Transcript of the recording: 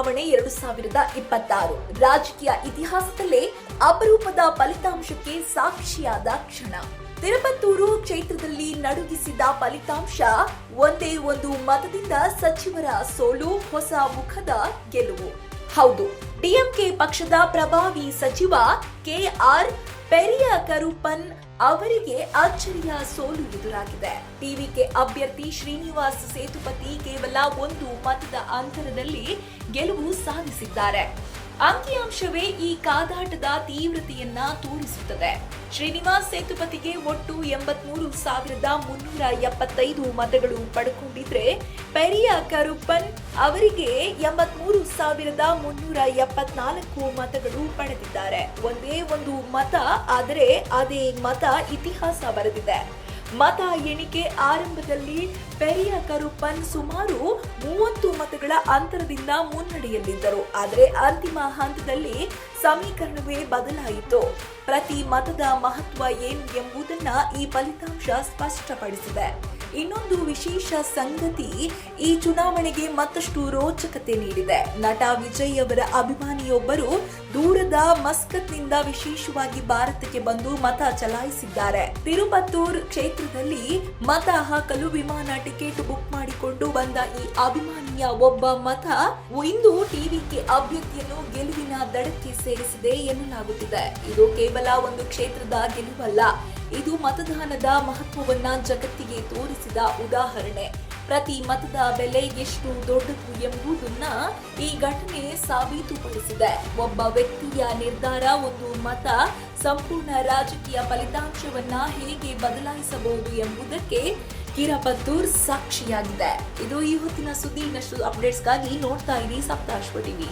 ಚುನಾವಣೆ 2026 ರಾಜಕೀಯ ಇತಿಹಾಸದಲ್ಲೇ ಅಪರೂಪದ ಫಲಿತಾಂಶಕ್ಕೆ ಸಾಕ್ಷಿಯಾದ ಕ್ಷಣ. ತಿರುಪತ್ತೂರು ಕ್ಷೇತ್ರದಲ್ಲಿ ನಡುಗಿಸಿದ ಫಲಿತಾಂಶ ಒಂದೇ ಒಂದು ಮತದಿಂದ ಸಚಿವರ ಸೋಲು, ಹೊಸ ಮುಖದ ಗೆಲುವು. ಹೌದು, ಡಿಎಂಕೆ ಪಕ್ಷದ ಪ್ರಭಾವಿ ಸಚಿವ ಕೆಆರ್ ಪೆರಿಯ ಕರುಪ್ಪನ್ ಅವರಿಗೆ ಅಚ್ಚರಿಯ ಸೋಲು ಎದುರಾಗಿದೆ. ಟಿವಿಕೆ ಅಭ್ಯರ್ಥಿ ಶ್ರೀನಿವಾಸ್ ಸೇತುಪತಿ ಕೇವಲ ಒಂದು ಮತದ ಅಂತರದಲ್ಲಿ ಗೆಲುವು ಸಾಧಿಸಿದ್ದಾರೆ. ಅಂಕಿಅಂಶವೇ ಈ ಕಾದಾಟದ ತೀವ್ರತೆಯನ್ನ ತೋರಿಸುತ್ತದೆ. ಶ್ರೀನಿವಾಸ್ ಸೇತುಪತಿಗೆ ಒಟ್ಟು 83,375 ಮತಗಳು ಪಡೆದುಕೊಂಡಿದ್ರೆ, ಪೆರಿಯ ಕರುಪ್ಪನ್ ಅವರಿಗೆ 83,374 ಮತಗಳು ಪಡೆದಿದ್ದಾರೆ. ಒಂದೇ ಒಂದು ಮತ, ಆದರೆ ಅದೇ ಮತ ಇತಿಹಾಸ ಬರೆದಿದೆ. ಮತ ಎಣಿಕೆ ಆರಂಭದಲ್ಲಿ ಪೆರಿಯ ಕರುಪ್ಪನ್ ಸುಮಾರು 30 ಮತಗಳ ಅಂತರದಿಂದ ಮುನ್ನಡೆಯಲ್ಲಿದ್ದರು. ಆದರೆ ಅಂತಿಮ ಹಂತದಲ್ಲಿ ಸಮೀಕರಣವೇ ಬದಲಾಯಿತು. ಪ್ರತಿ ಮತದ ಮಹತ್ವ ಏನು ಎಂಬುದನ್ನ ಈ ಫಲಿತಾಂಶ ಸ್ಪಷ್ಟಪಡಿಸಿದೆ. ಇನ್ನೊಂದು ವಿಶೇಷ ಸಂಗತಿ ಈ ಚುನಾವಣೆಗೆ ಮತ್ತಷ್ಟು ರೋಚಕತೆ ನೀಡಿದೆ. ನಟ ವಿಜಯ್ ಅವರ ಅಭಿಮಾನಿಯೊಬ್ಬರು ದೂರದ ಮಸ್ಕತ್ನಿಂದ ವಿಶೇಷವಾಗಿ ಭಾರತಕ್ಕೆ ಬಂದು ಮತ ಚಲಾಯಿಸಿದ್ದಾರೆ. ತಿರುಪತ್ತೂರ್ ಕ್ಷೇತ್ರದಲ್ಲಿ ಮತ ಹಾಕಲು ವಿಮಾನ ಟಿಕೆಟ್ ಬುಕ್ ಮಾಡಿಕೊಂಡು ಬಂದ ಈ ಅಭಿಮಾನಿಯ ಒಬ್ಬ ಮತ ಇಂದು ಟಿವಿಕೆ ಅಭ್ಯರ್ಥಿಯನ್ನು ಗೆಲುವಿನ ದಡಕ್ಕೆ ಸೇರಿಸಿದೆ ಎನ್ನಲಾಗುತ್ತಿದೆ. ಇದು ಕೇವಲ ಒಂದು ಕ್ಷೇತ್ರದ ಗೆಲುವಲ್ಲ, ಇದು ಮತದಾನದ ಮಹತ್ವವನ್ನ ಜಗತ್ತಿಗೆ ತೋರಿಸಿದ ಉದಾಹರಣೆ. ಪ್ರತಿ ಮತದ ಬೆಲೆ ಎಷ್ಟು ದೊಡ್ಡದು ಎಂಬುದನ್ನ ಈ ಘಟನೆ ಸಾಬೀತುಪಡಿಸಿದೆ. ಒಬ್ಬ ವ್ಯಕ್ತಿಯ ನಿರ್ಧಾರ, ಒಂದು ಮತ ಸಂಪೂರ್ಣ ರಾಜಕೀಯ ಫಲಿತಾಂಶವನ್ನ ಹೇಗೆ ಬದಲಾಯಿಸಬಹುದು ಎಂಬುದಕ್ಕೆ ತಿರುಪತ್ತೂರ್ ಸಾಕ್ಷಿಯಾಗಿದೆ. ಇದು ಈ ಹೊತ್ತಿನ ಸುದ್ದಿ. ಇನ್ನಷ್ಟು ಅಪ್ಡೇಟ್ಸ್ಗಾಗಿ ನೋಡ್ತಾ ಇರಿ ಸಪ್ತಾಶ್ವ ಟಿವಿ.